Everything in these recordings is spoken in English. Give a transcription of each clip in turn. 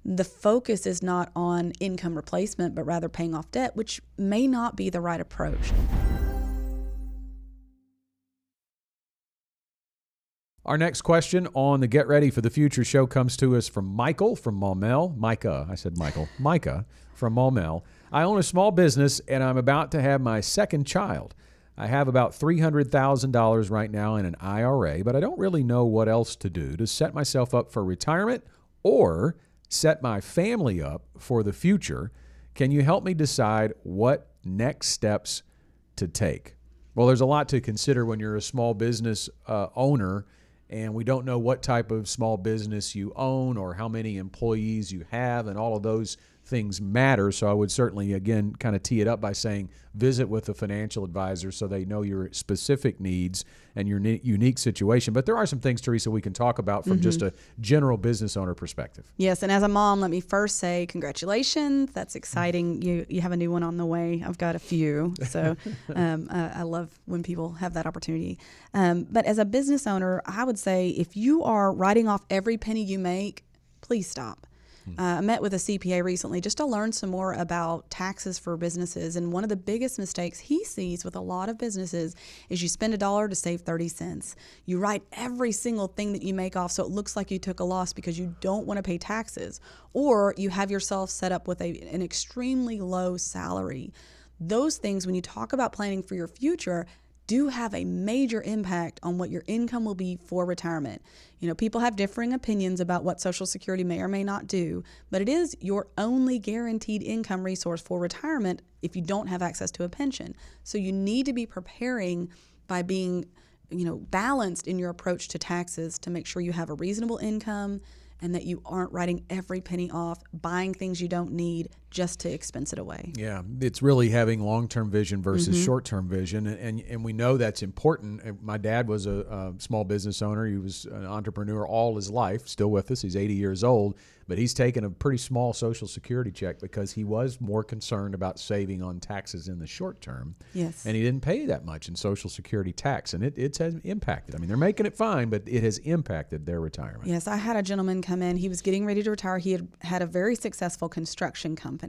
the focus is not on income replacement, but rather paying off debt, which may not be the right approach. Our next question on the Get Ready for the Future show comes to us from Michael from Maumelle. Micah from Maumelle. I own a small business and I'm about to have my second child. I have about $300,000 right now in an IRA, but I don't really know what else to do to set myself up for retirement or set my family up for the future. Can you help me decide what next steps to take? Well, there's a lot to consider when you're a small business owner, and we don't know what type of small business you own or how many employees you have, and all of those things matter. So I would certainly, again, kind of tee it up by saying visit with a financial advisor so they know your specific needs and your unique situation. But there are some things, Teresa, we can talk about from just a general business owner perspective. Yes, and as a mom, let me first say congratulations. That's exciting. You have a new one on the way. I've got a few. So I love when people have that opportunity. But as a business owner, I would say if you are writing off every penny you make, please stop. I met with a CPA recently just to learn some more about taxes for businesses. And one of the biggest mistakes he sees with a lot of businesses is you spend $1 to save 30 cents. You write every single thing that you make off so it looks like you took a loss because you don't want to pay taxes. Or you have yourself set up with an extremely low salary. Those things, when you talk about planning for your future, do have a major impact on what your income will be for retirement. You know, people have differing opinions about what Social Security may or may not do, but it is your only guaranteed income resource for retirement if you don't have access to a pension. So you need to be preparing by being, balanced in your approach to taxes to make sure you have a reasonable income and that you aren't writing every penny off, buying things you don't need just to expense it away. Yeah, it's really having long-term vision versus short-term vision, and we know that's important. My dad was a small business owner. He was an entrepreneur all his life, still with us. He's 80 years old, but he's taken a pretty small Social Security check because he was more concerned about saving on taxes in the short term. Yes. And he didn't pay that much in Social Security tax, and it has impacted. I mean, they're making it fine, but it has impacted their retirement. Yes, I had a gentleman come in. He was getting ready to retire. He had a very successful construction company,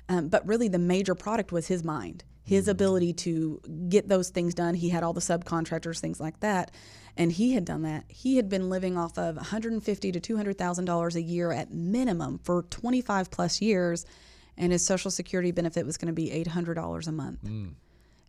but really the major product was his mind, his ability to get those things done. He had all the subcontractors, things like that, and he had done that. He had been living off of $150,000 to $200,000 a year at minimum for 25 plus years, and his Social Security benefit was going to be $800 a month.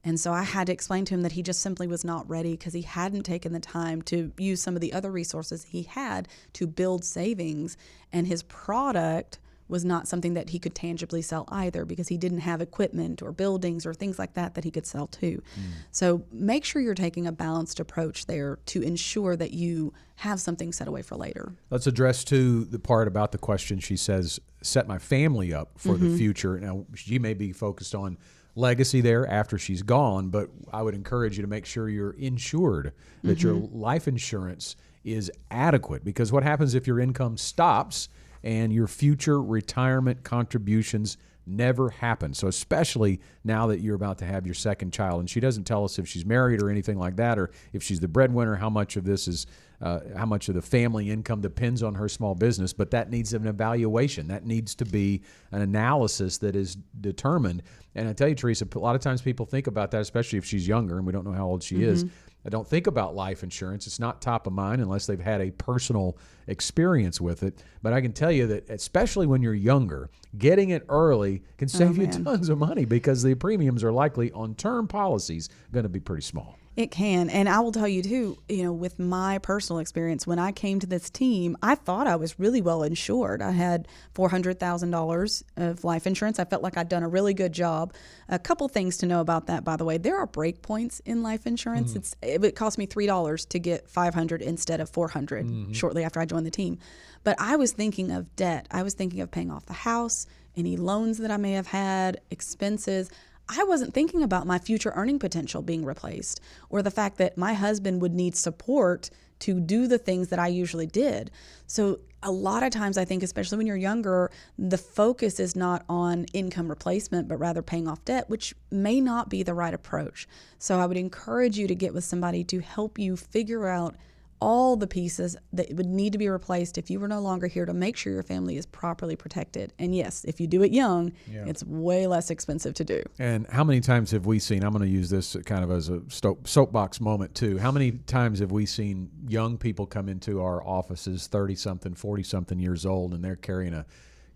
And so I had to explain to him that he just simply was not ready because he hadn't taken the time to use some of the other resources he had to build savings, and his product was not something that he could tangibly sell either because he didn't have equipment or buildings or things like that he could sell to. So make sure you're taking a balanced approach there to ensure that you have something set away for later. Let's address too the part about the question. She says, set my family up for the future. Now, she may be focused on legacy there after she's gone, but I would encourage you to make sure you're insured, that your life insurance is adequate, because what happens if your income stops and your future retirement contributions never happen? So especially now that you're about to have your second child, and she doesn't tell us if she's married or anything like that, or if she's the breadwinner, how much of this is, how much of the family income depends on her small business, but that needs an evaluation. That needs to be an analysis that is determined. And I tell you, Teresa, a lot of times people think about that, especially if she's younger, and we don't know how old she is. I don't think about life insurance. It's not top of mind unless they've had a personal experience with it. But I can tell you that especially when you're younger, getting it early can save you tons of money because the premiums are likely on term policies going to be pretty small. It can. And I will tell you too, with my personal experience, when I came to this team, I thought I was really well insured. I had $400,000 of life insurance. I felt like I'd done a really good job. A couple things to know about that, by the way. There are break points in life insurance. It cost me $3 to get $500 instead of $400 shortly after I joined the team. But I was thinking of debt. I was thinking of paying off the house, any loans that I may have had, expenses. I wasn't thinking about my future earning potential being replaced, or the fact that my husband would need support to do the things that I usually did. So a lot of times I think, especially when you're younger, the focus is not on income replacement, but rather paying off debt, which may not be the right approach. So I would encourage you to get with somebody to help you figure out all the pieces that would need to be replaced if you were no longer here to make sure your family is properly protected. And yes, if you do it young, it's way less expensive to do. And how many times have we seen, I'm going to use this kind of as a soapbox moment too, how many times have we seen young people come into our offices, 30-something, 40-something years old, and they're carrying a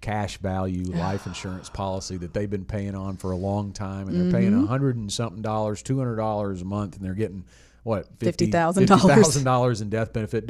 cash value life insurance policy that they've been paying on for a long time, and they're paying $100 and something, $200 a month, and they're getting what, $50,000 in death benefit.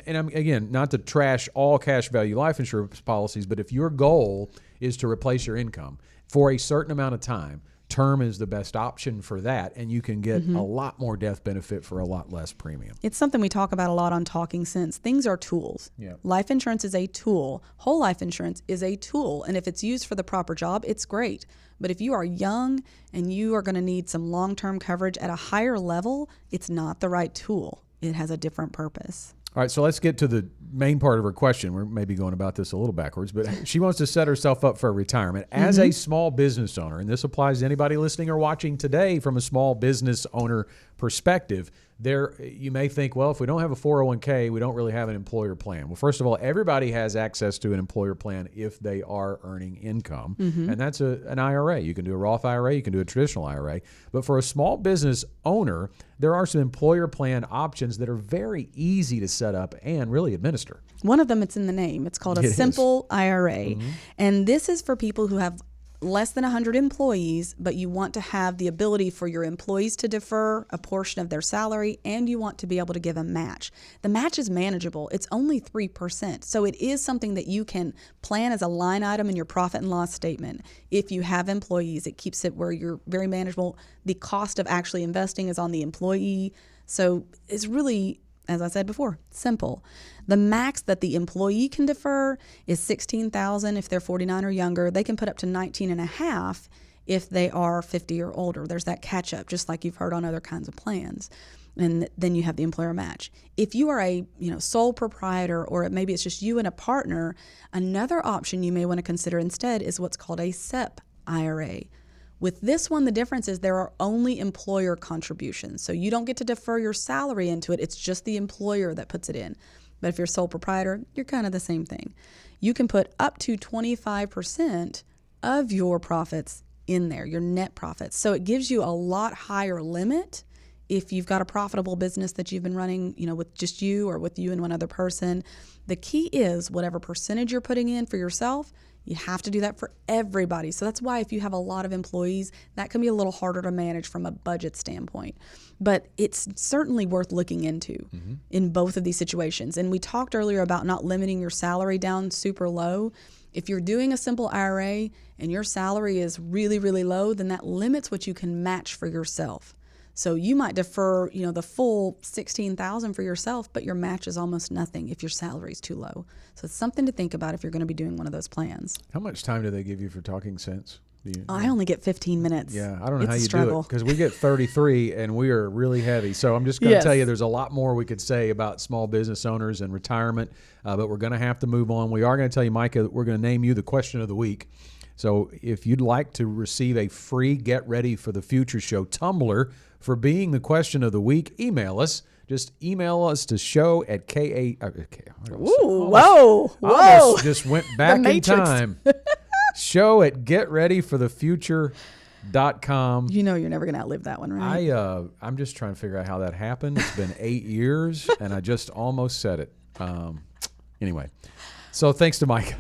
And I'm, again, not to trash all cash value life insurance policies, but if your goal is to replace your income for a certain amount of time, term is the best option for that, and you can get a lot more death benefit for a lot less premium. It's something we talk about a lot on Talking Sense. Things are tools. Yeah. Life insurance is a tool. Whole life insurance is a tool, and if it's used for the proper job, it's great. But if you are young and you are going to need some long-term coverage at a higher level, it's not the right tool. It has a different purpose. All right, so let's get to the main part of her question. We're maybe going about this a little backwards, but she wants to set herself up for retirement as a small business owner, and this applies to anybody listening or watching today from a small business owner perspective. You may think, well, if we don't have a 401k, we don't really have an employer plan. Well, first of all, everybody has access to an employer plan if they are earning income, and that's an IRA. You can do a Roth IRA, you can do a traditional IRA, but for a small business owner, there are some employer plan options that are very easy to set up and really administer. One of them, it's in the name. It's called a simple IRA, and this is for people who have less than 100 employees, but you want to have the ability for your employees to defer a portion of their salary, and you want to be able to give a match. The match is manageable. It's only 3%. So it is something that you can plan as a line item in your profit and loss statement. If you have employees, it keeps it where you're very manageable. The cost of actually investing is on the employee. So it's really, as I said before, simple. The max that the employee can defer is $16,000 if they're 49 or younger. They can put up to $19,500 if they are 50 or older. There's that catch up, just like you've heard on other kinds of plans. And then you have the employer match. If you are a sole proprietor, or maybe it's just you and a partner, another option you may want to consider instead is what's called a SEP IRA. With this one, the difference is there are only employer contributions. So you don't get to defer your salary into it. It's just the employer that puts it in. But if you're a sole proprietor, you're kind of the same thing. You can put up to 25% of your profits in there, your net profits. So it gives you a lot higher limit if you've got a profitable business that you've been running, with just you or with you and one other person. The key is whatever percentage you're putting in for yourself, you have to do that for everybody. So that's why if you have a lot of employees, that can be a little harder to manage from a budget standpoint. But it's certainly worth looking into in both of these situations. And we talked earlier about not limiting your salary down super low. If you're doing a simple IRA and your salary is really, really low, then that limits what you can match for yourself. So you might defer, the full $16,000 for yourself, but your match is almost nothing if your salary is too low. So it's something to think about if you're going to be doing one of those plans. How much time do they give you for Talking Sense? I only get 15 minutes. Yeah, I don't know how you do it, because we get 33 and we are really heavy. So I'm just going to tell you there's a lot more we could say about small business owners and retirement, but we're going to have to move on. We are going to tell you, Micah, we're going to name you the question of the week. So if you'd like to receive a free Get Ready for the Future show tumbler for being the question of the week, email us. Just email us to show@ka. Whoa! Almost just went back in time. show@getreadyforthefuture.com. You're never going to outlive that one, right? I'm just trying to figure out how that happened. It's been 8 years, and I just almost said it. Anyway, so thanks to Mike.